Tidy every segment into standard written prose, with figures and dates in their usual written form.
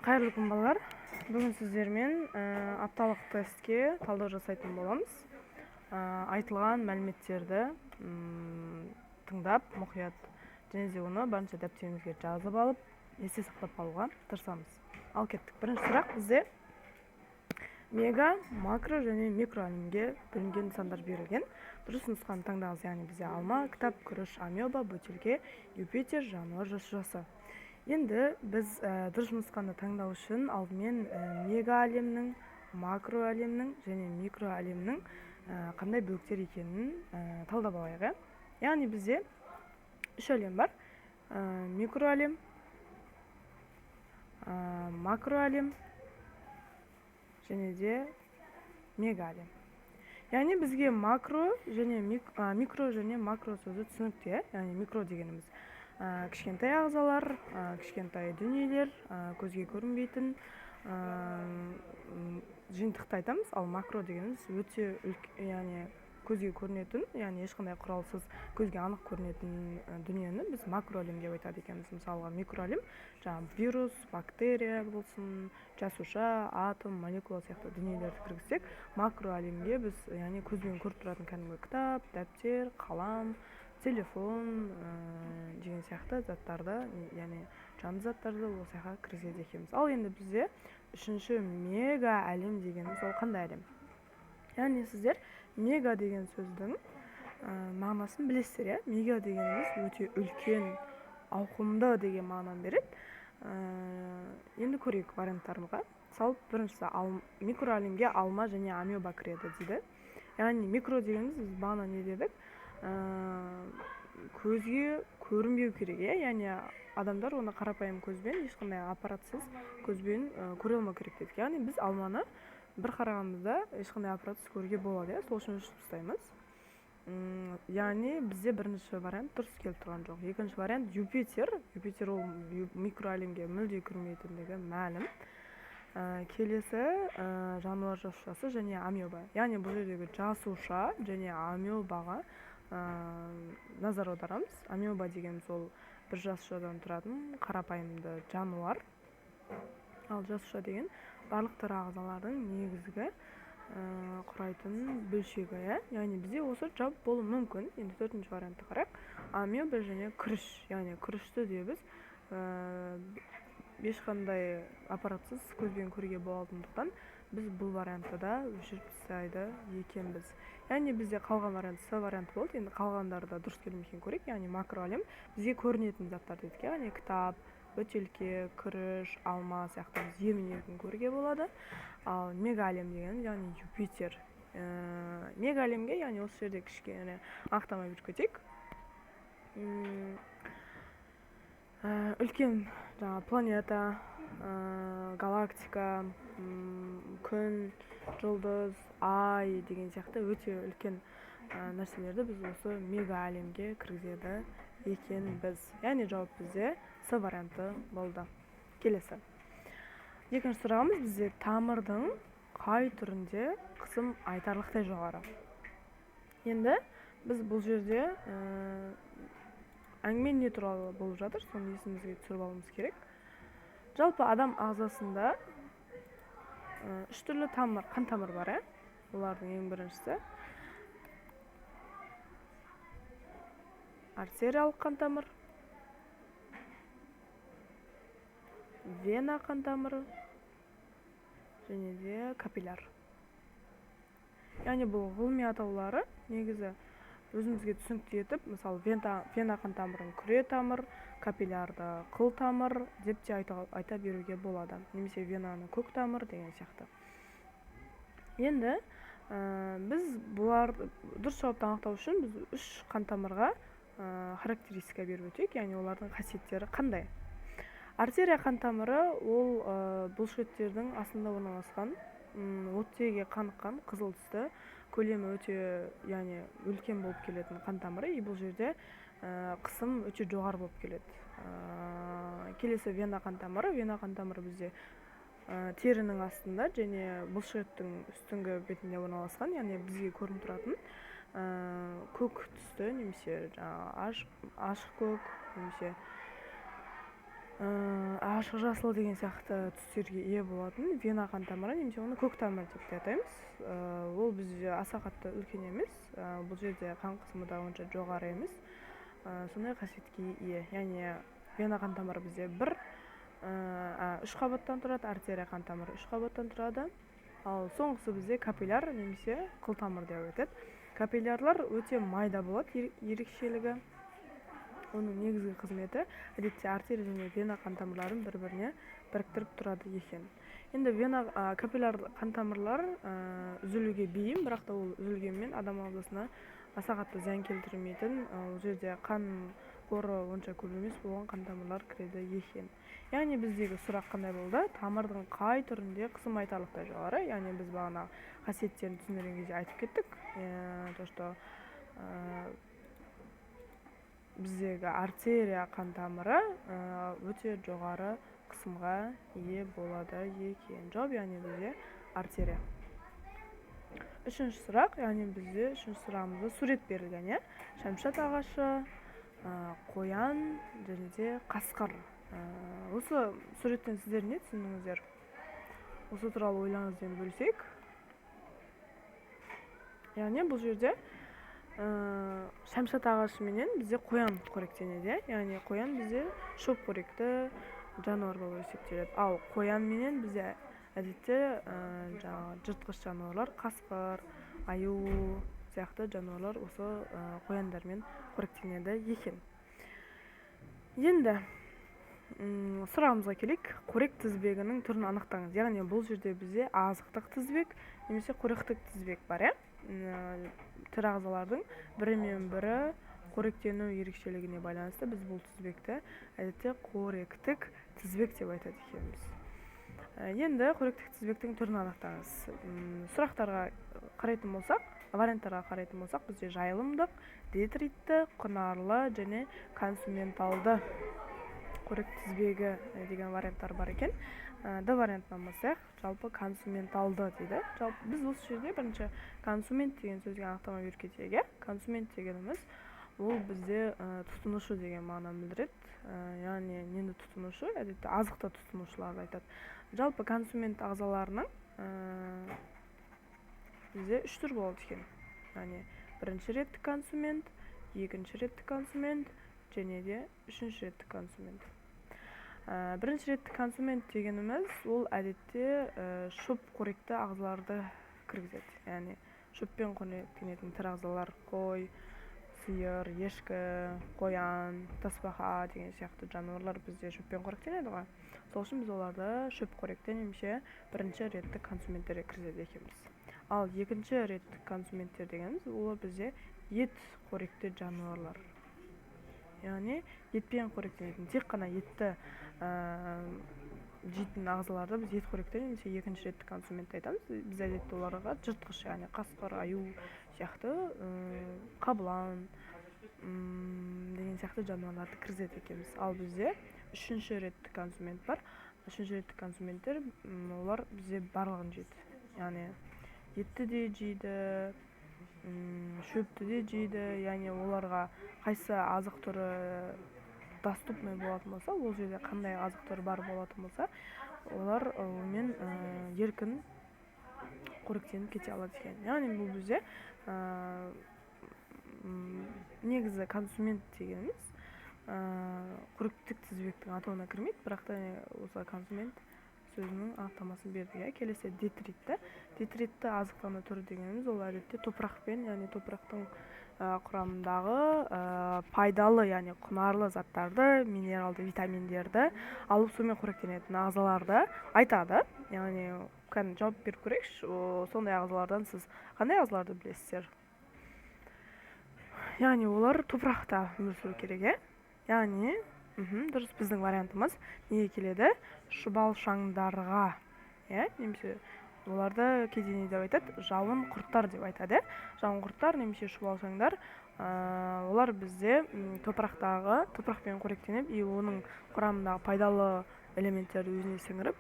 Кайырлы күн балалар. Бүгін сіздермен апталық тестке талдау жасайтын боламыз. Айтылған мәліметтерді тыңдап, мұқият және де оны барынша дәптеріңізге жазып алып, есте сақтап алуға тырысамыз. Ал кеттік. Бірінші сұрақ бізде мега, макро және микро әлемге бөлінген нысандар берілген. Дұрыс нұсқаны таңдаңыз, яғни бізде алма, кітап, күріш, амеба, бөтелке, Юпитер, жануар жасушасы. Енді біз дұрыс нұсқаны таңдау үшін алдымен мега әлемнің, макро әлемнің және микро әлемнің қандай бөліктер екенін талдап алайық. Яғни бізде үш әлем бар: микро әлем, макро әлем және де мега әлем. Яғни бізге макро және микро және макро сөзі түсінікті. Яғни микро дегеніміз кішкентай ағзалар, кішкентай дүниелер, көзге көрінбейтін жиынтықты айтамыз. Ал макро дегеніміз өте яғни көзге көрінетін, яғни ешқандай құралсыз көзге анық көрінетін дүниені біз макро әлем деп айтады екенбіз. Мысалға микро әлем жаңағы вирус, бактерия болсын, жасуша, атом, молекула сияқты дүниелерді кіргізсек, макро әлемге біз яғни көзбен көріп тұратын кәдімгі кітап, дәптер, қалам, телефон деген сияқты заттарды, яғни жанды заттарды осы жаққа кіргізеді екенбіз. Ал енді бізде үшінші мега әлем дегеніміз ол қандай әлем? Яғни сіздер мега деген сөздің мағынасын білесіздер. Мега дегеніміз өте үлкен, ауқымды деген мағынаны береді. Енді көрейік варианттарымызға. Мысалы, біріншісі микро әлемге алма және амеба кіреді дейді. Яғни микро дегеніміз біз бағана не дедік? Көзге көрінбеу керек, яғни адамдар оны қарапайым көзбен, ешқандай аппаратсыз көзбен көре алмау керек дедік. Яғни біз алманы бір қарағанымызда ешқандай аппаратсыз көруге болады, сол үшін өшіріп тастаймыз. Яғни бізде бірінші вариант дұрыс келіп тұрған жоқ. Екінші вариант Юпитер. Юпитер ол микро әлемге мүлде кірмейтіндігі мәлім. Келесі жануар жасушасы және амеба. Яғни бұл жердегі жасуша және амебаға назар аударамыз. Амеба дегеніміз ол бір жасушадан тұратын қарапайымды жануар. Ал жасуша деген барлық тірі ағзалардың негізгі құрайтын бөлшегі. Яғни бізде осы жауап болуы мүмкін. Енді төртінші вариантты қарайық. Амеба және күріш. Яғни күрішті де біз ешқандай аппаратсыз көзбен көруге болатындықтан біз бұл вариантты да өшіріп тастайды екенбіз. Яғни бізде қалған вариант С варианты болды. Енді қалғандарды дұрыс келмеген көрейік. Яғни макро әлем бізге көрінетін заттар дедік. Яғни кітап, бөтелке, күріш, алма сияқты біз емін-еркін көруге болады. Ал мега әлем деген, яғни Юпитер. Мега әлемге, яғни осы жерде кішкене анықтамай бір көтейік. Үлкен планета, галактика, күн, жұлдыз, ай деген сияқты өте үлкен нәрселерді біз осы мега әлемге кіргізеді екенбіз. Яғни жауап бізде С варианты болды. Келесі. Екінші сұрағымыз бізде тамырдың қай түрінде қысым айтарлықтай жоғары? Енді біз бұл жерде әңгіме не туралы болып жатыр, соны есімізге түсіріп алуымыз керек. Жалпы адам ағзасында үш түрлі тамыр, қан тамыр бар. Олардың ең біріншісі артериялық қан тамыр, вена қан тамыры және де капилляр. Яғни бұл ғылыми атаулары негізі өзімізге түсінікті етіп, мысалы вена қан тамырын күре тамыр, капиллярды қыл тамыр деп те айта беруге болады. Немесе венаны көк тамыр деген сияқты. Енді біз бұлар дұрыс жауапты анықтау үшін біз үш қан тамырға характеристика беріп өтейік, яғни олардың қасиеттері қандай? Артерия қан тамыры ол бұлшықеттердің астында орналасқан, оттегіге қаныққан қызыл түсті, көлемі өте яғни үлкен болып келетін қан тамыры. Бұл жерде қысым өте жоғары болып келеді. Келесі вена қан тамыры. Вена қан тамыры бізде терінің астында және бұлшықеттің үстіңгі бетінде орналасқан, яғни бізге көрініп тұратын көк түсті, немесе ашық көк, немесе ашық жасыл деген сияқты түстерге ие болатын вена қан тамыры, немесе оны көк тамыр деп те атаймыз. Ол бізде аса қатты үлкен емес, бұл жерде қан қысымы да онша жоғары емес, сондай қасиетке ие. Яғни вена қан тамыры бізде үш қабаттан тұрады, артерия қан тамыры үш қабаттан тұрады. Ал соңғысы бізде капилляр немесе қылтамыр деп айтады. Капиллярлар өте майда болады, ерекшелігі. Оның негізгі қызметі әдетте артерия және вена қан тамырларын бір-біріне біріктіріп тұрады екен. Енді капилляр қан тамырлар үзілуге бейім, бірақ та ол үзілгенмен адам ағзасына аса қатты зиян келтірмейтін, ол жерде қан қоры онша көп емес болған қан тамырлар кіреді екен. Яғни біздегі сұрақ қандай болды? Тамырдың қай түрінде қысым айтарлықтай жоғары? Яғни біз бағана қасиеттерін түсіндірген кезде айтып кеттік. То что біздегі артерия қан тамыры өте жоғары қысымға ие болады екен. Жауап, яғни бізде артерия. Үшінші сұрақ, яғни бізде үшінші сұрағымызда сурет берілген, шамшат ағашы, қоян және де қасқыр. Осы суреттен сіздер не түсіндіңіздер? Осы туралы ойларыңызбен бөлісейік. Яғни бұл жерде шамшат ағашы менен бізде қоян қоректенеді. Яғни қоян бізде шөп қоректі жануар болып есептеледі. Ал қоян менен бізде әдетте жыртқыш жануарлар, қасқыр, аю сияқты жануарлар осы қояндармен қоректенеді екен. Енді сұрағымызға келейік. Қорек тізбегінің түрін анықтаңыз. Яғни бұл жерде бізде азықтық тізбек немесе қоректік тізбек бар, тірі ағзалардың бірімен бірі қоректену ерекшелігіне байланысты біз бұл тізбекті әдетте қоректік тізбек деп айтады екенбіз. Енді қоректік тізбектің түрін анықтаңыз. Сұрақтарға қарайтын болсақ, варианттарға қарайтын болсақ, бізде жайылымдық, детритті, құнарлы және консументалды қорек тізбегі деген варианттар бар екен. Д вариантынан болсақ, жалпы консументалды дейді. Біз осы жерде бірінші консумент деген сөзге анықтама беріп кетейік. Консумент дегеніміз ол бізде тұтынушы деген мағынаны білдіреді. Яғни нені тұтынушы? Әдетте азықты тұтынушыларды айтады. Жалпы консумент ағзаларының бізде үш түр болады екен. Яғни бірінші реттік консумент, екінші реттік консумент және де үшінші реттік консумент. Бірінші реттік консумент дегеніміз ол әдетте шөп қоректі ағзаларды кіргізеді. Яғни шөппен қоректенетін тірі ағзалар қой, сиыр, ешкі, қоян, тасбақа деген сияқты жануарлар бізде шөппен қоректенеді ғой. Сол үшін біз оларды шөп қоректі немесе бірінші реттік консументтерге кіргізеді екенбіз. Ал екінші реттік консументтер дегеніміз олар бізде ет қоректі жануарлар. Яғни етпен қоректенетін, тек қана етті жейтін ағзаларды біз ет қоректі немесе екінші реттік консумент айтамыз. Біз әдетте оларға жыртқыш, яғни қасқыр, аю сияқты, қабылан деген сияқты жануарларды кіргізеді екенбіз. Ал бізде үшінші реттік консумент бар. Үшінші реттік консументтер олар бізде барлығын жейді. Яғни етті де жейді, шөпті де жейді. Яғни оларға қайсы азық түрі доступный болатын болса, ол жерде қандай азық түрі бар болатын болса, олар мен еркін қоректеніп кете алады екен. Яғни бұл бізде негізі консумент дегеніміз қоректік тізбектің атауына кірмейді, бірақ та осы консумент сөзінің анықтамасын берді. Келесі детритті. Детритті азықтану түрі дегеніміз ол әдетте топырақпен, яғни топырақтың құрамындағы пайдалы, яғни құнарлы заттарды, минералды витаминдерді алып сумен қоректенетін ағзаларды айтады. Яғни жауап беріп көрейікші, сондай ағзалардан сіз қандай ағзаларды білесіздер? Яғни олар топырақта өмір сүру керек. Яғни дұрыс, біздің вариантымыз неге келеді? Шұбалшаңдарға, немесе оларды кейде не деп айтады? Жауын құрттар деп айтады. Жауын құрттар немесе шұбалшаңдар, олар бізде топырақпен қоректеніп, оның құрамындағы пайдалы элементтерді өзіне сіңіріп,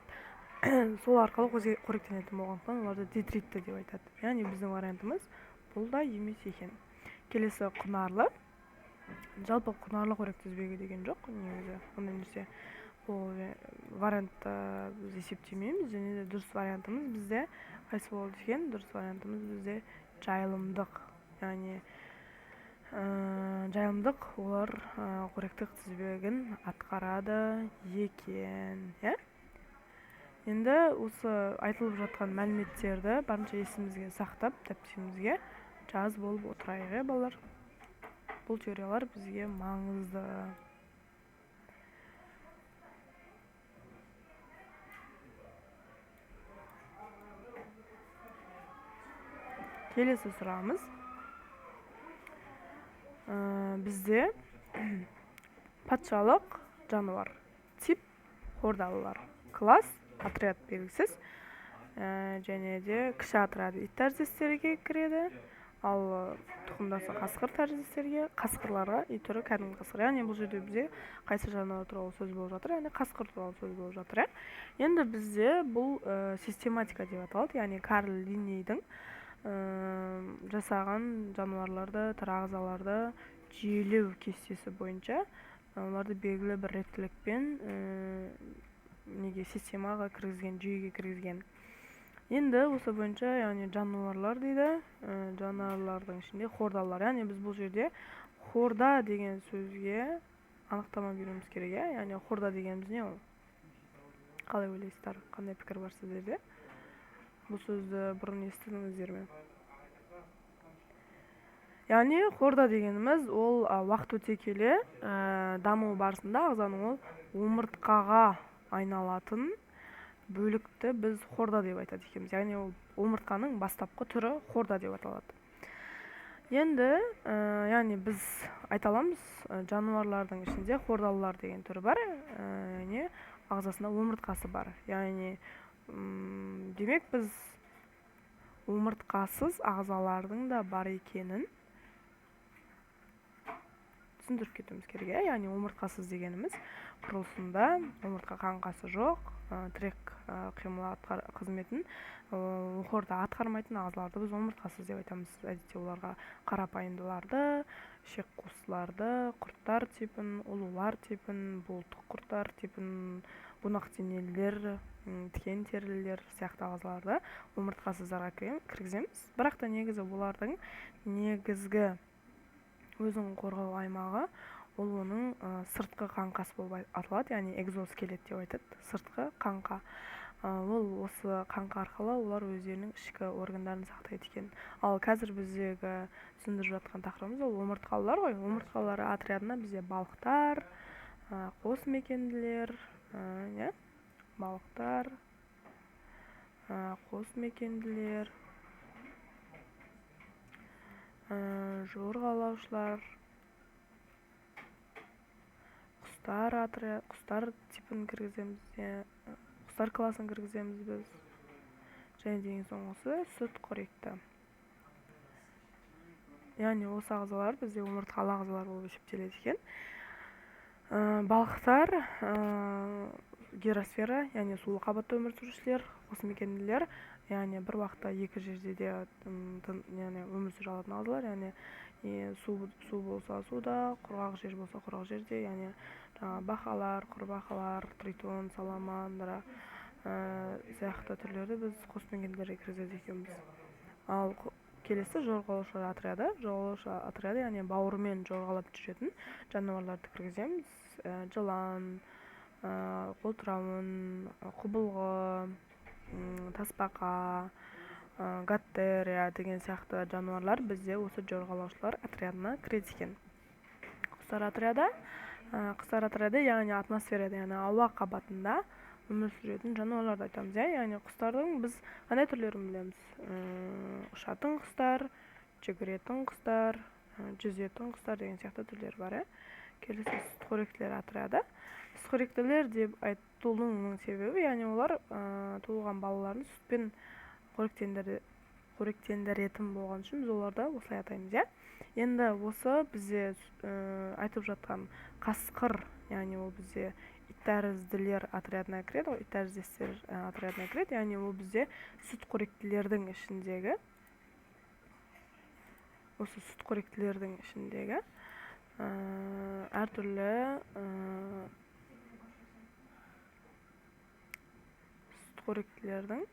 сол арқылы қоректенетін болғандықтан оларды детритті деп айтады. Яғни біздің вариантымыз бұл да емес екен. Келесі құнарлы. Жалпы құнарлы қорек тізбегі деген жоқ, негізі ондай нәрсе. бул вариантта биз эсептемейбиз, және де дұрыс вариантымыз бизде кайсы болот экен? Дұрыс вариантымыз бизде жайылымдык, яғни жайылымдык олар коректік тизбегин аткарады экен, Енді осы айтылып жатқан мәліметтерді барынша есімізге сақтап, тәптемізге жаз болып отырайық, балалар. Бұл теориялар бізге маңызды. Келесі сұрағымыз. Бізде патшалық жануар, тип хордалылар, класс отряд белгісіз, және де кіші отряд ит тәріздестерге кіреді, ал тұқымдасы қасқыр тәріздестерге, қасқырларға ит түрі кәдімгі қасқыр. Яғни бұл жерде бізде қайсы жануар туралы сөз болып жатыр, яғни қасқыр туралы сөз болып жатыр. Енді бізде бұл систематика деп аталады, яғни Карл Линнейдің жасаған жануарларды, тірі ағзаларды жүйелеу кестесі бойынша оларды белгілі бір реттілікпен системаға кіргізген, жүйеге кіргізген. Енді осы бойынша, яғни жануарлар дейді, жануарлардың ішінде хордалар. Яғни біз бұл жерде хорда деген сөзге анықтама беруіміз керек, яғни хорда дегеніміз не ол? Қалай ойлайсыздар? Қандай пікір бар сіздерде? Бұл сөзді бұрын естідіңіздер ме? Яғни хорда дегеніміз ол уақыт өте келе даму барысында ағзаның ол омыртқаға айналатын бөлікті біз хорда деп айтады екенбіз. Яғни ол омыртқаның бастапқы түрі хорда деп аталады. Енді, яғни біз айталамыз, жануарлардың ішінде хордалылар деген түрі бар, яғни ағзасында омыртқасы бар. Яғни демек біз омыртқасыз ағзалардың да бар екенін түсіндіріп кетуіміз керек. Яғни омыртқасыз дегеніміз құрылысында омыртқа қаңқасы жоқ, тірек қимыл қызметін хорда атқармайтын ағзаларды біз омыртқасыз деп айтамыз. Әдетте оларға қарапайымдыларды, шекқуыстыларды, құрттар типін, ұлулар типін, болтық құрттар типін, бунақденелілер, тікен терілілер сияқты ағзаларды омыртқасыздарға кіргіземіз. Бірақ та негізі олардың негізгі өзін қорғау аймағы ол оның сыртқы қаңқасы болып аталады, яғни экзоскелет деп айтады, сыртқы қаңқа. Ол осы қаңқа арқылы олар өздерінің ішкі органдарын сақтайды екен. Ал қазір біздегі түсіндіріп жатқан тақырыбымыз ол омыртқалылар ғой. Омыртқалар отрядына бізде балықтар, қосмекенділер, балықтар, қосмекенділер, жорғалаушылар, құстар типін кіргіземіз, құстар класын кіргіземіз біз. Және деген соңғысы сүт қоректі. Яғни осы ағзалар бізде омыртқалы ағзалар болып есептеледі екен. Балықтар, гиросфера, яғни сулы қабатта өмір сүрушілер, қосмекенділер, яғни бір уақытта екі жерде де өмір сүре алатын ағзалар, яғни су болса суда, құрғақ жер болса құрғақ жерде, яғни бақалар, құрбақалар, тритон, саламандра сияқты түрлерді біз қосмекенділерге кіргізеді екенбіз. Ал келесі жорғалаушы отряды. Жорғалаушы отряды, яғни бауырымен жорғалап жүретін жануарларды кіргіземіз. Жылан, қолтырауын, құбылғы, тасбақа, гаттерия деген сияқты жануарлар бізде осы жорғалаушылар отрядына кіреді екен. Құстар отряды, яғни атмосферада, яғни ауа қабатында өмір сүретін жануарларды айтамыз. Яғни құстардың біз қандай түрлерін білеміз? Ұшатын құстар, жүгіретін құстар, жүзетін құстар деген сияқты түрлер бар. Келесі сүтқоректілер отряды. Сүтқоректілер деп айтылуының себебі, яғни олар туылған балаларын сүтпен қоректендіретін болған үшін біз оларды осылай атаймыз. Енді осы бізде айтып жатқан қасқыр, яғни ол бізде иттәрізділер отрядына кіреді, иттәріздестер отрядына кіреді, яғни ол бізде сүтқоректілердің ішіндегі әртүрлі жітқоректілердің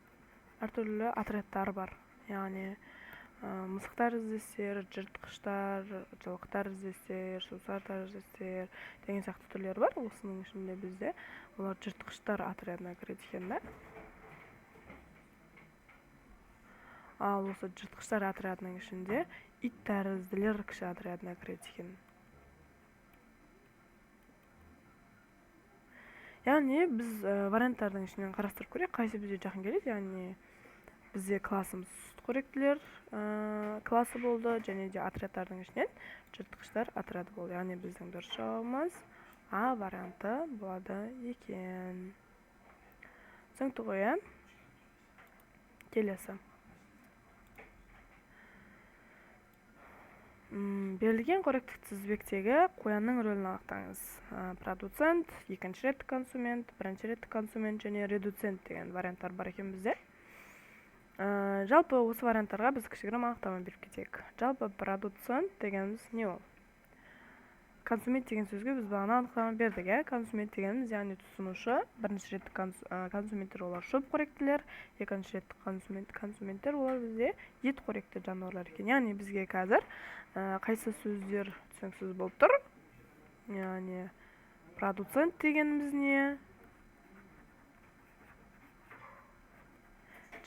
әртүрлі отрядтары бар. Яғни мысықтар іздесер, жыртқыштар, жылқытар іздесер, сусардар іздесер деген сияқты түрлері бар. Осының ішінде бізде олар жыртқыштар отрядына кіреді екен да. Ал осы жыртқыштар отрядының ішінде ит тәрізділер кіші отрядына кіреді екен. Яғни біз варианттардың ішінен қарастырып көрейік, қайсы бізге жақын келеді. Яғни бізде классымыз сүтқоректілер классы болды, және де отрядтардың ішінен жыртқыштар отряды болды. Яғни біздің дұрыс жауабымыз А варианты болады екен. Түсінікті ғой, келесі. Берілген қоректік тізбектегі қоянның рөлін анықтаңыз. Продуцент, екінші реттік консумент, бірінші реттік консумент және редуцент деген варианттар бар екен бізде. Жалпы осы варианттарға біз кішігірім анықтама беріп кетейік. Жалпы продуцент дегеніміз не ол? Консумент деген сөзге біз бағана анықтама бердік. Консумент дегеніміз яғни тұтынушы. Бірінші реттік консументтер олар шөп қоректілер, екінші реттік консументтер олар бізде ет қоректі жануарлар екен. Яғни бізге қазір қайсы сөздер түсініксіз болып тұр? Яғни продуцент дегеніміз не?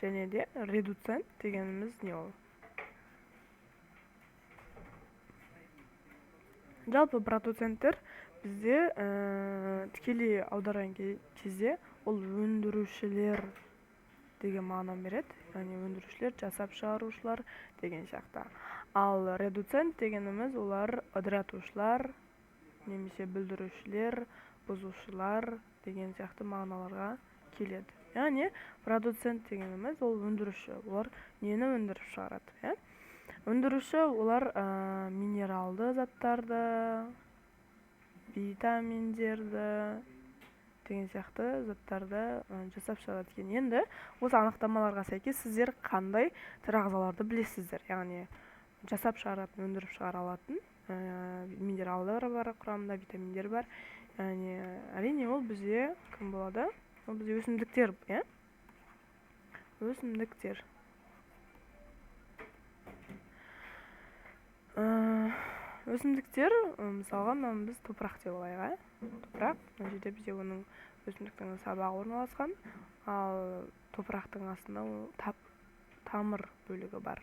Және де редуцент дегеніміз не ол? Жалпы продуценттер бізде тікелей аударған кезде ол өндірушілер деген мағына береді. Яғни өндірушілер, жасап шығарушылар деген сияқты. Ал редуцент дегеніміз олар ыдыратушылар, немесе бүлдірушілер, бұзушылар деген сияқты мағыналарға келеді. Яғни продуцент дегеніміз ол өндіруші. Олар нені өндіріп шығарады? Өндіруші олар минералды заттарды, витаминдерді деген сияқты заттарды жасап шығарады екен. Енді осы анықтамаларға сәйкес сіздер қандай тірі ағзаларды білесіздер? Яғни жасап шығаратын, өндіріп шығара алатын минералдар бар құрамында, витаминдер бар. Яғни әрине ол бізде кім болады? Ол бізде өсімдіктер, өсімдіктер. Өсімдіктер, мысалға біз топырақ деп алайық. Топырақ, мына жерде бізде оның өсімдіктің сабағы орналасқан, ал топырақтың астында тамыр бөлігі бар.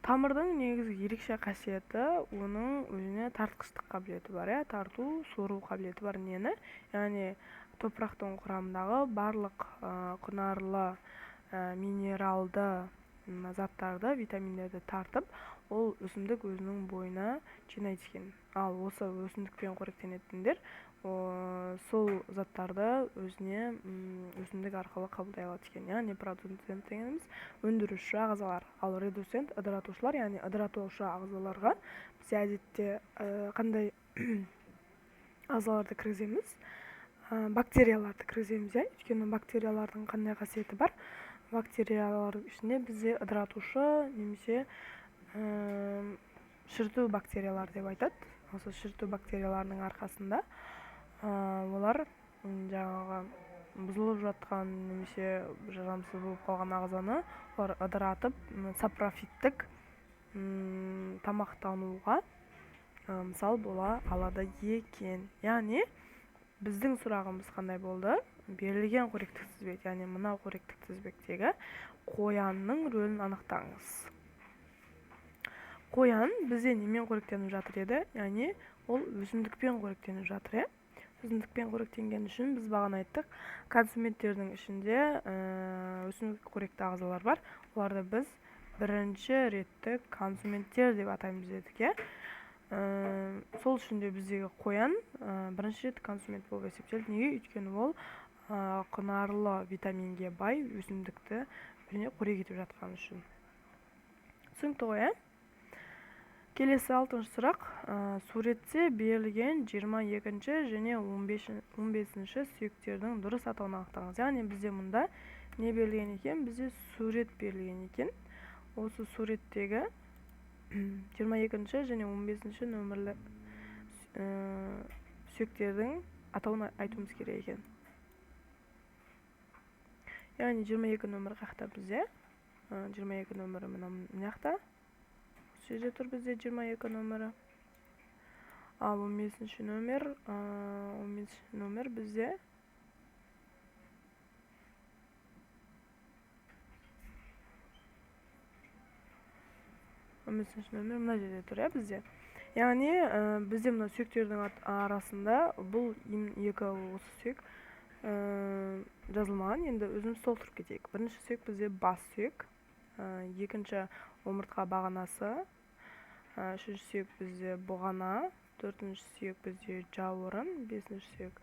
Тамырдың негізгі ерекше қасиеті оның өзіне тартқыштық қабілеті бар, тарту, сору қабілеті бар. Нені? Яғни топырақтың құрамындағы барлық құнарлы минералды заттарды, витаминдерді тартып, ол өсімдік өзінің бойына жинайды екен. Ал осы өсімдікпен қоректенетіндер сол заттарды өзіне өсімдік арқылы қабылдай алады екен. Яғни продуцент дегеніміз өндіруші ағзалар. Ал редуцент ыдыратушылар, яғни ыдыратушы ағзаларға біз әдетте қандай ағзаларды кіргіземіз? Бактерияларды кіргіземіз. Өйткені бактериялардың қандай қасиеті бар? Бактериялар ішінде бізде ыдыратушы немесе шіріту бактериялар деп айтады. Осы шіріту бактерияларының арқасында олар жаңағы бұзылып жатқан немесе жарамсыз болып қалған ағзаны олар ыдыратып сапрофиттік тамақтануға мысал бола алады екен. Яғни біздің сұрағымыз қандай болды? Берілген қоректік тізбек, яғни мына қоректік тізбектегі қоянның рөлін анықтаңыз. Қоян бізде немен қоректеніп жатыр еді? Яғни ол өсімдікпен қоректеніп жатыр. Өсімдікпен қоректенген үшін біз бағана айттық, консументтердің ішінде өсімдік қоректі ағзалар бар. Оларды біз бірінші реттік консументтер деп атаймыз дедік. Сол үшін де біздегі қоян бірінші реттік консумент болып есептелді. Неге? Өйткені ол құнарлы витаминге бай өсімдікті өзіне қорек етіп жатқан үшін. Түсінікті ғой? Келесі 6-шы сұрақ. Суретте берілген 22-ші және 15-ші сүйектердің дұрыс атауын анықтаңыз. Яғни бізде мұнда не берілген екен? Бізде сурет берілген екен. Осы суреттегі 22-ші және 15-ші нөмірлі сүйектердің атауын айтуымыз керек екен. яғни 22 нөмір қақта бізде 22 нөмірі мына жақта осы жерде тұр бізде 22 нөмірі. Ал 15 нөмір бізде мына жерде тұр бізде. Яғни бізде мына сүйектердің арасында бұл екі осы сүйек жазылмаған. Енді өзіміз толтырып кетейік. Бірінші сүйек бізде бас сүйек, екінші омыртқа бағанасы, үшінші сүйек бізде бұғана, төртінші сүйек бізде жауырын, бесінші сүйек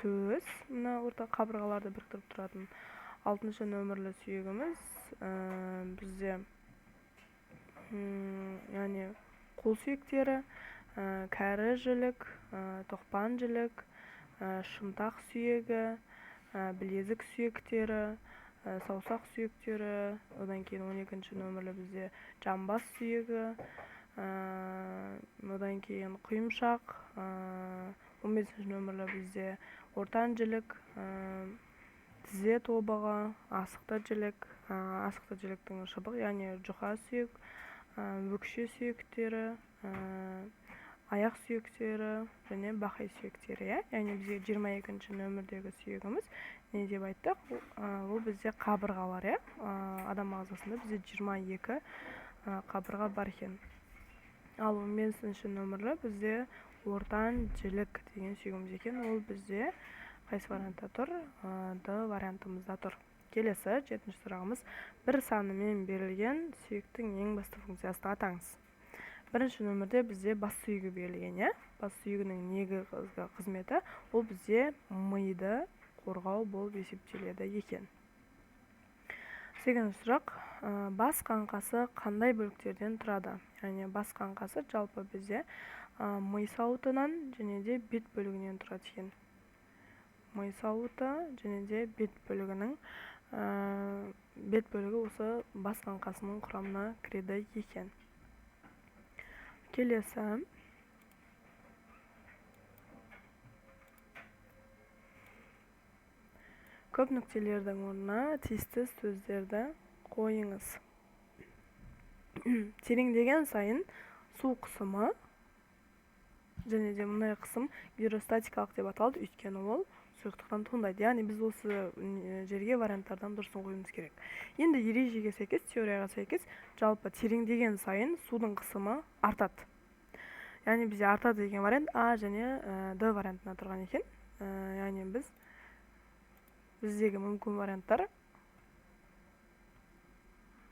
төс, мына орта қабырғаларды біріктіріп тұратын. Алтыншы нөмірлі сүйегіміз бізде яғни қол сүйектері, кәрі жілік, тоқпан жілік, шынтақ сүйегі, білезік сүйектері, саусақ сүйектері, одан кейін 12 нөмірлі бізде жамбас сүйегі, одан кейін құйымшақ, 15 нөмірлі бізде ортан жілік, тізе тобығы, асықты жіліктің шыбық, яғни жұқа сүйек, өкше сүйектері, аяқ сүйектері және бақай сүйектері. Яғни бізде 22 нөмірдегі сүйегіміз не деп айттық? Ол бізде қабырғалар. Адам ағзасында бізде 22 қабырға бар екен. Ал 15 нөмірлі бізде ортан жілік деген сүйегіміз екен. Ол бізде қайсы вариантта тұр? Д вариантымызда тұр. Келесі 7-ші сұрағымыз. Бір санымен берілген сүйектің ең басты функциясын атаңыз. Бірінші нөмірде бізде бас сүйегі берілген. Бас сүйегінің негізгі қызметі ол бізде миды қорғау болып есептеледі екен. 8-ші сұрақ. Бас қаңқасы қандай бөліктерден тұрады? Яғни бас қаңқасы жалпы бізде ми сауытынан және де бет бөлігінен тұрады екен. Ми сауыты және де бет бөлігінің бет бөлігі осы бас қаңқасының құрамына кіреді екен. Келесі. Көп нүктелердің орнына тиісті сөздерді қойыңыз. Тереңдеген сайын су қысымы және де мұндай қысым гидростатикалық деп аталады, өйткені ол сұйықтықтан туындайды. Яғни біз осы жерге варианттардан дұрысын қоюымыз керек. Енді ережеге сәйкес, теорияға сәйкес, жалпы тереңдеген сайын судың қысымы артады. Яғни бізде артады деген вариант А және Д вариантына тұрған екен. Яғни біздегі мүмкін варианттар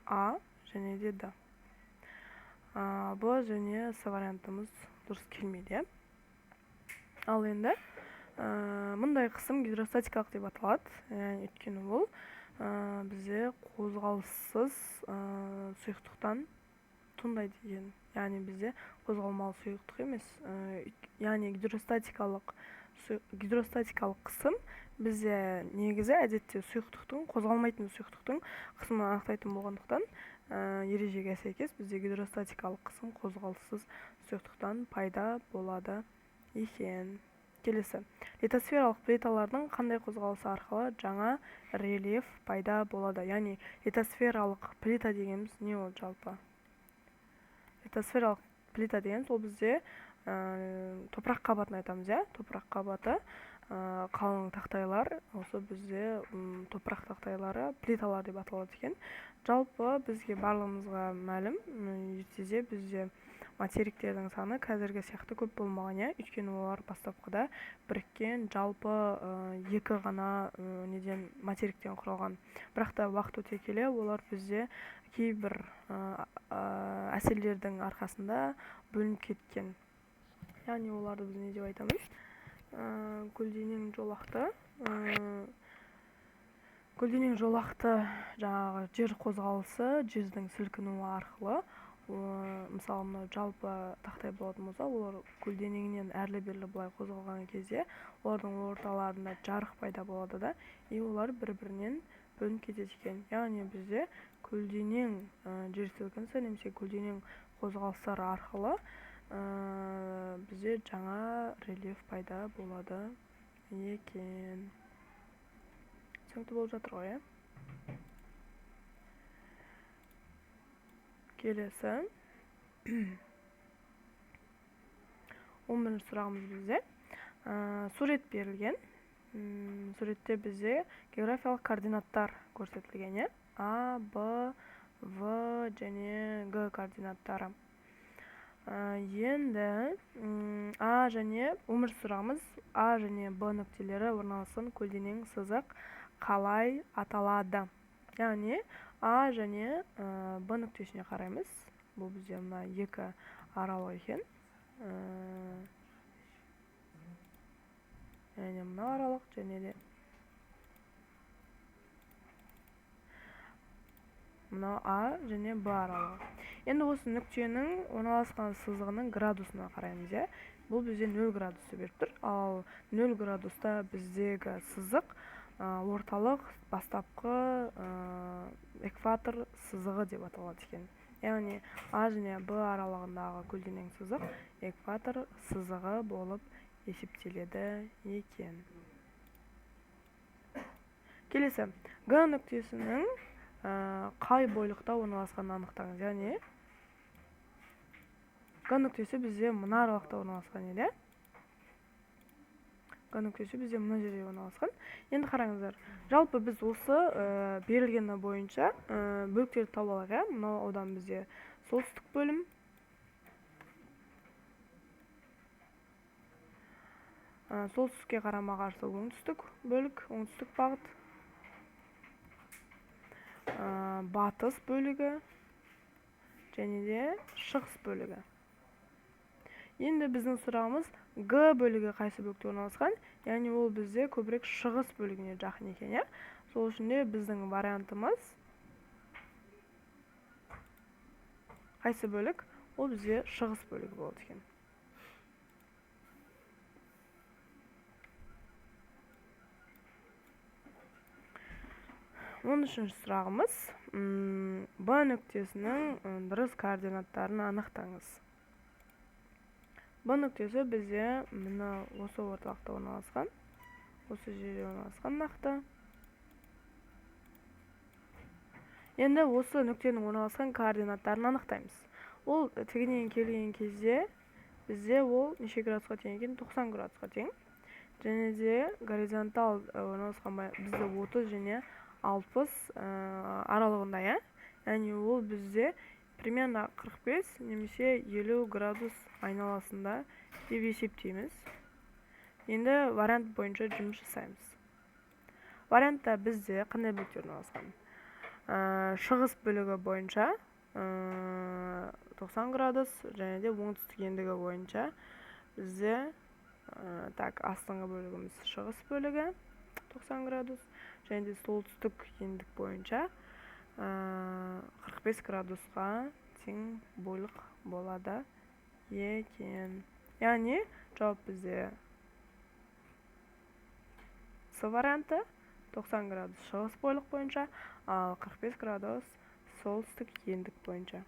А және де Д. Б және С вариантымыз дұрыс келмейді. Ал енді мұндай қысым гидростатикалық деп аталады. Өйткені ол бізде қозғалыссыз сұйықтықтан туындайды деген. Яғни бізде қозғалмалы сұйықтық емес. Яғни гидростатикалық қысым бізде негізі әдетте сұйықтықтың, қозғалмайтын сұйықтықтың қысымын анықтайтын болғандықтан, ережеге сәйкес бізде гидростатикалық қысым қозғалыссыз сұйықтықтан пайда болады екен. Келесі. Литосфералық плиталардың қандай қозғалысы арқылы жаңа рельеф пайда болады? Яғни литосфералық плита дегеніміз не ол жалпы? Литосфералық плита дегеніміз ол бізде топырақ қабатын айтамыз. Топырақ қабаты қалың тақтайлар, осы бізде топырақ тақтайлары плиталар деп аталады екен. Жалпы бізге барлығымызға мәлім, ертеде бізде материктердің саны қазіргі сияқты көп болмаған, өйткені олар бастапқыда біріккен жалпы екі ғана материктен құралған. Бірақ та уақыт өте келе олар бізде кейбір әсерлердің арқасында бөлініп кеткен. Яғни оларды біз не деп айтамыз? Көлденең жолақты жаңағы жер қозғалысы, жердің сілкінуі арқылы, мысалы жалпы тақтай болатын болса, олар көлденеңінен әрлі-берлі былай қозғалған кезде, олардың орталарында жарық пайда болады да, олар бір-бірінен бөлініп кетеді екен. Яғни бізде көлденең жер сілкінісі немесе көлденең қозғалыстар арқылы бізде жаңа рельеф пайда болады екен. Түсінікті болып жатыр ғой, Келесі 11 сұрағымыз бізде сурет берілген. Суретте бізде географиялық координаттар көрсетілген, А, Б, В және Г координаттары. Енді А және 11 сұрағымыз А және Б нүктелері орналасқан көлденең сызық қалай аталады? Яғни А және Б нүктесіне қараймыз. Бұл бізде мына екі аралық екен. Және мына аралық және де мына А және Б аралығы. Енді осы нүктенің орналасқан сызығының градусына қараймыз, Бұл бізде 0 градусты беріп тұр. Ал 0 градуста біздегі сызық орталық бастапқы экватор сызығы деп аталады екен. Яғни А және Б аралығындағы көлденең сызық экватор сызығы болып есептеледі екен. Келесі, Г нүктесінің қай бойлықта орналасқанын анықтаңыз. Яғни Г нүктесі бізде мына аралықта орналасқан еді. Г нүктесі бізде мына жерде орналасқан. Енді қараңыздар, жалпы біз осы берілгені бойынша бөліктерді тауып алайық. Мынау аудан бізде солтүстік бөлім. Солтүстікке қарама қарсы оңтүстік бөлік, оңтүстік бағыт. Батыс бөлігі және де шығыс бөлігі. Енді біздің сұрағымыз Г бөлігі қайсы бөлікте орналасқан? Яғни ол бізде көбірек шығыс бөлігіне жақын екен, Сол үшін де біздің вариантымыз қайсы бөлік? Ол бізде шығыс бөлігі болды екен. Он үшінші сұрағымыз Б нүктесінің дұрыс координаттарын анықтаңыз. Б нүктесі бізде мына осы орталықта орналасқан. Осы жерде орналасқан нақты. Енді осы нүктенің орналасқан координаттарын анықтаймыз. Ол тігінен келген кезде бізде ол неше градусқа тең екен? 90 градусқа тең. Және де горизонтал орналасқан бізде 30 және 60 аралығында, Яғни ол бізде примерно 45 немесе 50 градус айналасында деп есептейміз. Енді вариант бойынша жұмыс жасаймыз. Вариантта бізде қандай бөліктер орналасқан? Шығыс бөлігі бойынша 90 градус және де оңтүстік ендігі бойынша бізде астыңғы бөлігіміз шығыс бөлігі 90 градус және де солтүстік ендік бойынша 45 градусқа тең бойлық болады екен. Яғни жауап бізде С варианты 90 градус шығыс бойлық бойынша, ал 45 градус солтүстік ендік бойынша.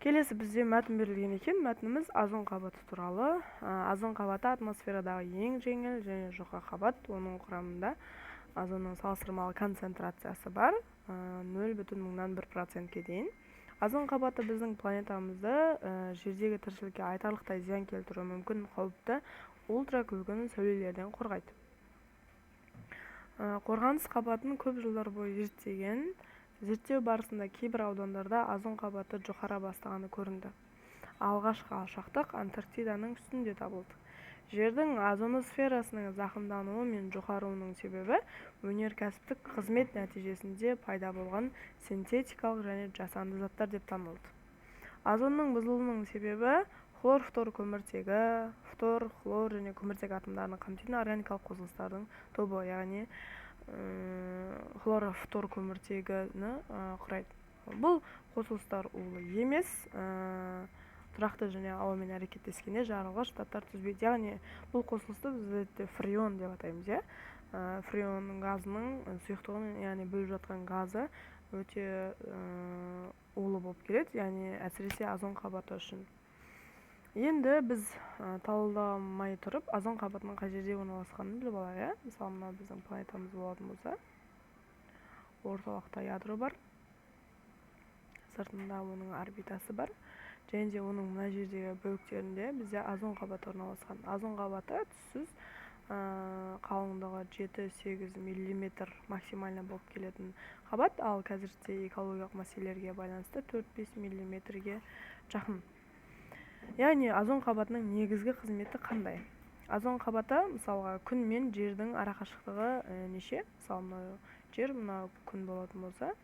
Келесі бізде мәтін берілген екен. Мәтініміз озон қабаты туралы. Озон қабаты атмосферадағы ең жеңіл және жұқа қабат. Оның құрамында озонның салыстырмалы концентрациясы бар, 0,1%-ке дейін. Озон қабаты біздің планетамызды жердегі тіршілікке айтарлықтай зиян келтіруі мүмкін қауіпті ультракүлгін сәулелерден қорғайды. Қорғаныс қабатын көп жылдар бойы зерттеген. Зерттеу барысында кейбір аудандарда озон қабаты жұқара бастағаны көрінді. Алғашқы алшақтық Антарктиданың үстінде табылды. Жердің озоносферасының зақымдануы мен жұқаруының себебі өнеркәсіптік қызмет нәтижесінде пайда болған синтетикалық және жасанды заттар деп танылды. Озонның бұзылуының себебі хлор, фтор көміртегі, фтор, хлор және көміртек атомдарының қамтитын органикалық қосылыстардың тобы, яғни хлор, фтор көміртегіні құрайды. Бұл қосылыстар улы емес, тұрақты және ауамен әрекеттескенде жарылғыш заттар түзбейді. Яғни бұл қосылысты біз фреон деп атаймыз. Фреон газының сұйықтығын, яғни бөліп жатқан газы өте улы болып келеді, яғни әсіресе озон қабаты үшін. Енді біз талдамай тұрып, озон қабатының қай жерде орналасқанын біліп алайық. Мысалы, мына біздің планетамыз болатын болса, орталықта ядро бар, сыртында оның орбитасы бар, және де оның мына жердегі бөліктерінде бізде озон қабаты орналасқан. Озон қабаты түссіз қалыңдығы 7-8 мм максимально болып келетін қабат, ал қазірде экологиялық мәселелерге байланысты 4-5 мм-ге жақын. Яғни озон қабатының негізгі қызметі қандай? Озон қабаты мысалға күн мен жердің арақашықтығы неше? Мысалы, мына жер, мына күн болатын болса,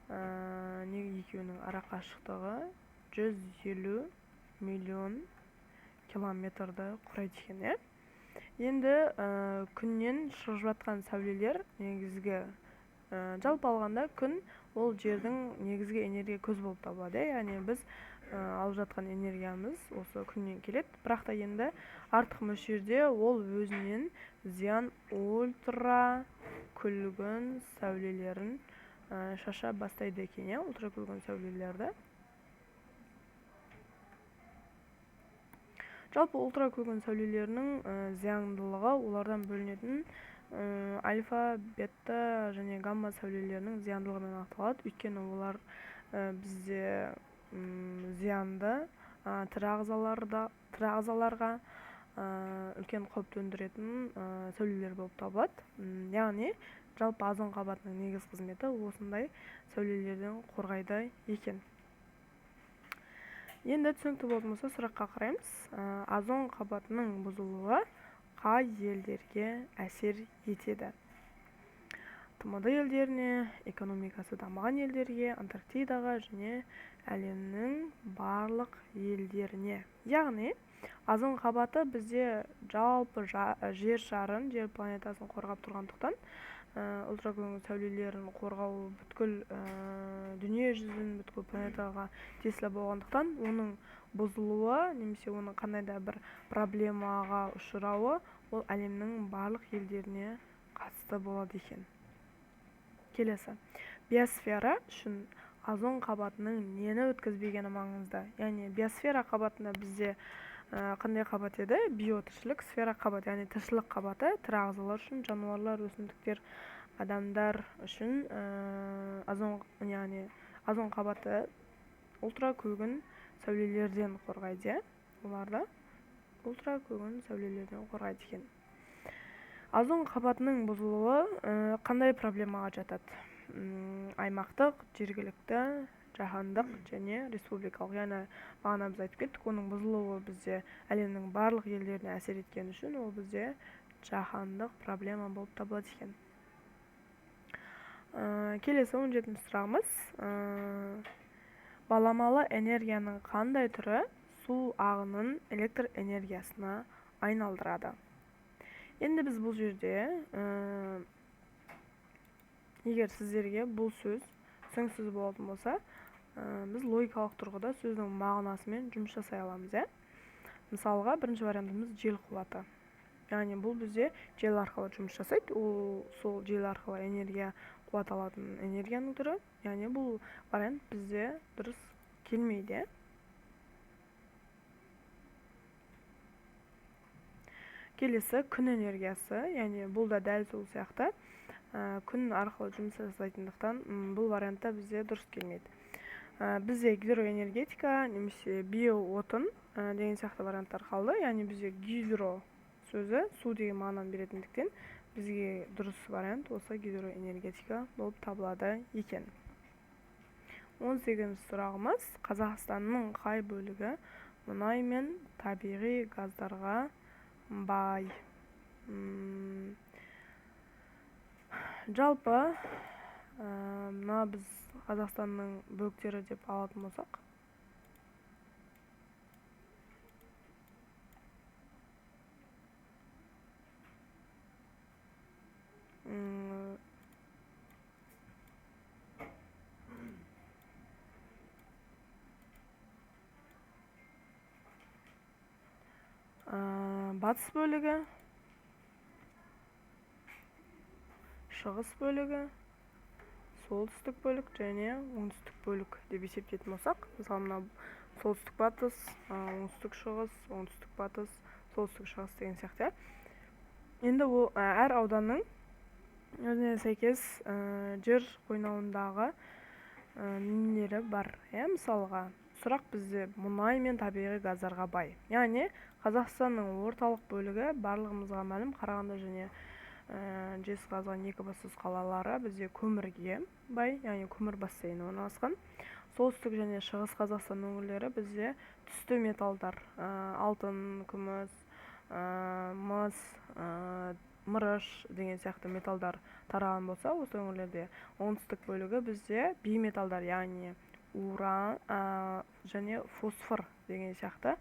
екеуінің арақашықтығы 150 миллион километрді құрайды екен. Енді күннен шығып жатқан сәулелер негізгі, жалпы алғанда күн ол жердің негізгі энергия көзі болып табылады. Яғни біз алып жатқан энергиямыз осы күннен келеді. Бірақ та енді артық мөлшерде ол өзінен зиян ультра күлгін сәулелерін шаша бастайды екен. Ультра күлгін сәулелерді. Жалпы ультра күлгін сәулелерінің зияндылығы олардан бөлінетін альфа, бета және гамма сәулелерінің зияндылығынан анықталады. Өйткені олар бізде зиянды тірі ағзаларға үлкен қауіп төндіретін сәулелер болып табылады. Яғни жалпы озон қабатының негізгі қызметі осындай сәулелерден қорғайды екен. Енді түсінікті болмаса сұраққа қараймыз. Озон қабатының бұзылуы қай елдерге әсер етеді? ТМД елдеріне, экономикасы дамыған елдерге, Антарктидаға және әлемнің барлық елдеріне. Яғни озон қабаты бізде жалпы жер шарын, жер планетасын қорғап тұрғандықтан, ультракүлгін сәулелерін қорғау бүткіл дүние жүзін, бүткіл планетаға тиесілі болғандықтан, оның бұзылуы немесе оның қандай да бір проблемаға ұшырауы ол әлемнің барлық елдеріне қатысты болады екен. Келесі, биосфера үшін озон қабатының нені өткізбегені маңызды. Яғни биосфера қабатында бізде қандай қабат еді? Биотіршілік сфера қабат, яғни тіршілік қабаты, тірі ағзалар үшін, жануарлар, өсімдіктер, адамдар үшін озон қабаты ультра күлгін сәулелерден қорғайды. Оларды ультра күлгін сәулелерден қорғайды екен. Озон қабатының бұзылуы қандай проблемаға жатады? Аймақтық, жергілікті, жаһандық және республикалық. Яғни бағана біз айтып кеттік, оның бұзылуы бізде әлемнің барлық елдеріне әсер еткен үшін ол бізде жаһандық проблема болып табылады екен. Келесі 17-ші сұрағымыз. Баламалы энергияның қандай түрі су ағынын электр энергиясына айналдырады? Енді біз бұл жерде, егер сіздерге бұл сөз түсініксіз болатын болса, біз логикалық тұрғыда сөздің мағынасымен жұмыс жасай аламыз. Мысалға, бірінші вариантымыз жел қуаты. Яғни бұл бізде жел арқылы жұмыс жасайды. Ол сол жел арқылы энергия қуат алатын энергияның түрі. Яғни бұл вариант бізде дұрыс келмейді. Келесі күн энергиясы, яғни бұл да дәл сол сияқты күн арқылы жұмыс жасайтындықтан бұл вариантта бізде дұрыс келмейді. Бізде гидроэнергетика немесе биоотын деген сияқты варианттар қалды. Яғни бізде гидро сөзі су деген мағынаны беретіндіктен бізге дұрыс вариант осы гидроэнергетика болып табылады екен. 18-ші сұрағымыз. Қазақстанның қай бөлігі мұнай мен табиғи газдарға бай? Жалпы мына біз Қазақстанның бөліктері деп алатын болсақ, батыс бөлігі, шығыс бөлігі, солтүстік бөлік және оңтүстік бөлік деп есептейтін болсақ, мысалы мына солтүстік батыс, оңтүстік шығыс, оңтүстік батыс, солтүстік шығыс деген сияқты. Енді ол әр ауданның Өзіне сәйкес жер қойнауындағы нелері бар. Мысалға, сұрақ бізде мұнай мен табиғи газдарға бай. Яғни Қазақстанның орталық бөлігі барлығымызға мәлім Қарағанды және Жезқазған екібастұз қалалары бізде көмірге бай, яғни көмір бассейні орналасқан. Солтүстік және шығыс Қазақстан өңірлері бізде түсті металдар, алтын, күміс, мыс, мырыш деген сияқты металдар тараған болса, осы өңірлерде оңтүстік бөлігі бізде бейметалдар, яғни уран және фосфор деген сияқты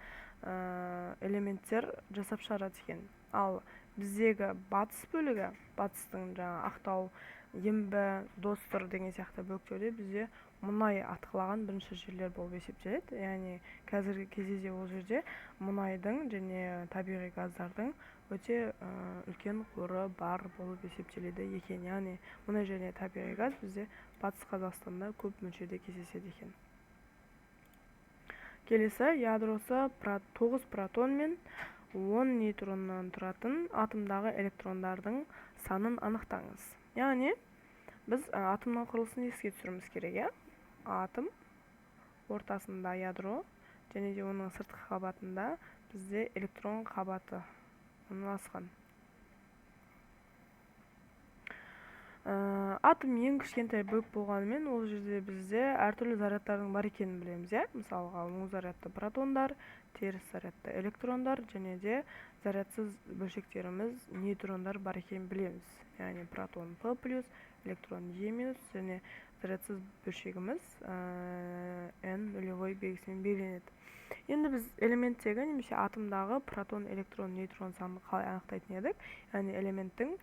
элементтер жасап шығарады екен. Ал біздегі батыс бөлігі, батыстың жаңа Ақтау, Ембі, Достыр деген сияқты бөліктерде бізде мұнай атқылаған бірінші жерлер болып есептеледі. Яғни қазіргі кезде ол жерде мұнайдың және табиғи газдардың өте үлкен қоры бар болып есептеледі екен. Яғни мұнай және табиғи газ бізде батыс Қазақстанда көп мөлшерде кездеседі екен. Келесі, ядросы 9 протон мен 10 нейтроннан тұратын атомдағы электрондардың санын анықтаңыз. Яғни біз атомның құрылысын еске түсіруіміз керек. Атом ортасында ядро және де оның сыртқы қабатында бізде электрон қабаты орналасқан. Атом ең кішкентай бөлік болғанымен, ол жерде бізде әртүрлі зарядтардың бар екенін білеміз. Мысалға, оң зарядты протондар, теріс зарядты электрондар және де зарядсыз бөлшектеріміз нейтрондар бар екенін білеміз. Яғни протон P+, электрон E- және зарядсыз бөлшегіміз N нулевой белгісімен белгіленеді. Енді біз элементтегі немесе атомдағы протон, электрон, нейтрон санын қалай анықтайтын едік? Яғни элементтің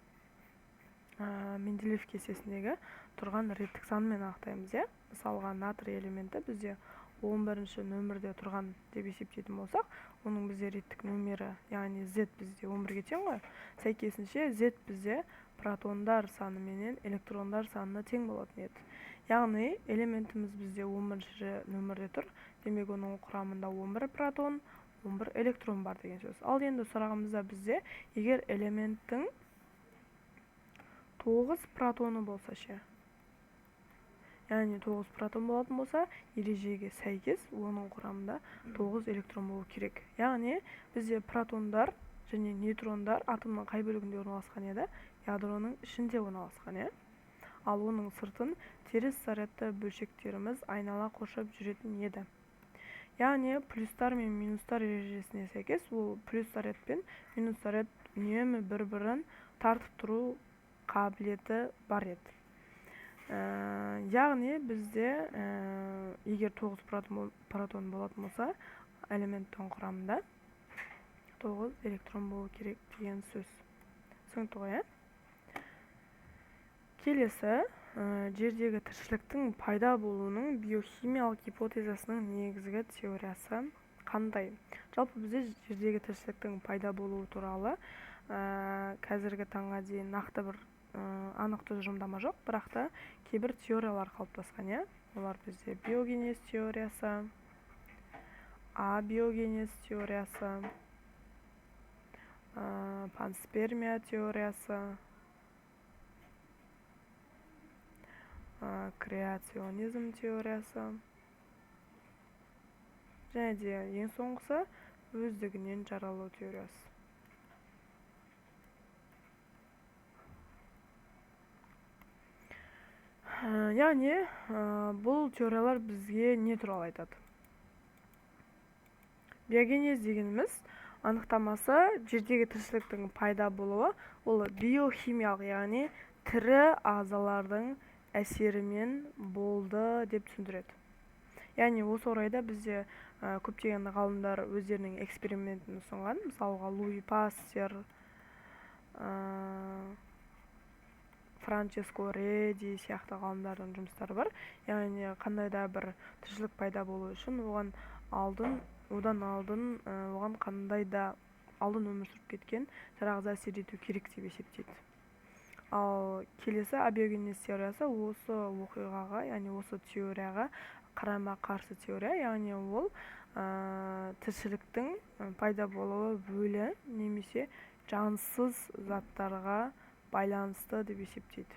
Менделеев кестесіндегі тұрған реттік санымен анықтаймыз. Мысалға, натрий элементі бізде 11-ші нөмірде тұрған деп есептейтін болсақ, оның бізде реттік нөмірі, яғни Z бізде 11-ге тең ғой. Сәйкесінше Z бізде протондар саны менен электрондар санына тең болатын еді. Яғни элементіміз бізде 11-ші нөмірде тұр. Демек, оның құрамында 11 протон, 11 электрон бар деген сөз. Ал енді сұрағымызда бізде егер элементтің 9 протоны болса ше. Яғни 9 протон болатын болса, ережеге сәйкес оның құрамында 9 электрон болу керек. Яғни бізде протондар және нейтрондар атомның қай бөлігінде орналасқан еді? Ядроның ішінде орналасқан. Ал оның сыртын теріс зарядты бөлшектеріміз айнала қоршап жүретін еді. Яғни плюстар мен минустар ережесіне сәйкес, ол плюс заряд пен минус заряд үнемі бір-бірін тартып тұру қабілеті бар еді. Яғни бізде егер 9 протон болатын болса, элементтің құрамында 9 электрон болу керек деген сөз. Түсінікті ғой? Келесі, жердегі тіршіліктің пайда болуының биохимиялық гипотезасының негізгі теориясы қандай? Жалпы бізде жердегі тіршіліктің пайда болуы туралы қазіргі таңға дейін нақты бір анық тұжырымдама жоқ, бірақ та кейбір теориялар қалыптасқан. Олар бізде биогенез теориясы, абиогенез теориясы, панспермия теориясы, креационизм теориясы және де ең соңғысы өздігінен жаралу теориясы. Яғни бұл теориялар бізге не туралы айтады? Биогенез дегеніміз анықтамасы жердегі тіршіліктің пайда болуы, ол биохимиялық, яғни тірі ағзалардың әсерімен болды деп түсіндіреді. Яғни осы орайда бізде көптеген ғалымдар өздерінің экспериментін ұсынған. Мысалға, Луи Пастер, Франческо Реди сияқты ғалымдардың жұмыстары бар. Яғни қандай да бір тіршілік пайда болу үшін одан алдын оған қандай да алдын өмір сүріп кеткен тірі ағза әсер ету керек деп есептейді. Ал келесі абиогенез теориясы осы оқиғаға, яғни осы теорияға қарама қарсы теория, яғни ол тіршіліктің пайда болуы өлі немесе жансыз заттарға байланысты деп есептейді.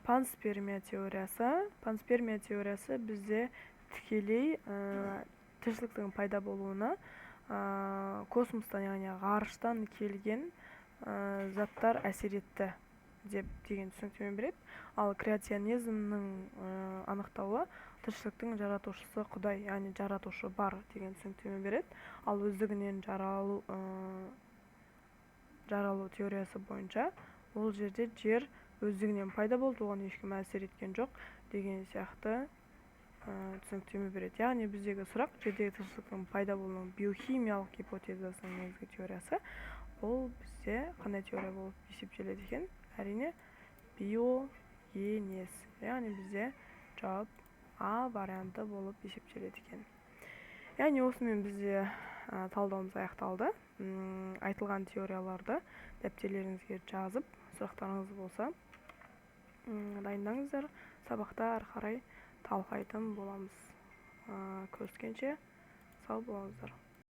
Панспермия теориясы бізде тікелей тіршіліктің пайда болуына космостан, яғни ғарыштан келген заттар әсер етті деген түсініктеме береді. Ал креационизмнің анықтауы тіршіліктің жаратушысы Құдай, яғни жаратушы бар деген түсініктеме береді. Ал өздігінен жаралу теориясы бойынша ол жерде жер өздігінен пайда болды, оған ешкім әсер еткен жоқ деген сияқты түсініктеме береді. Яғни біздегі сұрақ жердегі тіршіліктің пайда болуының биохимиялық гипотезасының негізгі теориясы. Ол бізде қандай теория болып есептеледі екен? Әрине биогенез. Яғни бізде жауап А варианты болып есептеледі екен. Яғни осымен бізде талдауымыз аяқталды. Айтылған теорияларды дәптерлеріңізге жазып, сұрақтарыңыз болса дайындаңыздар. Сабақта ары қарай талқылайтын боламыз. Көріскенше сау болыңыздар.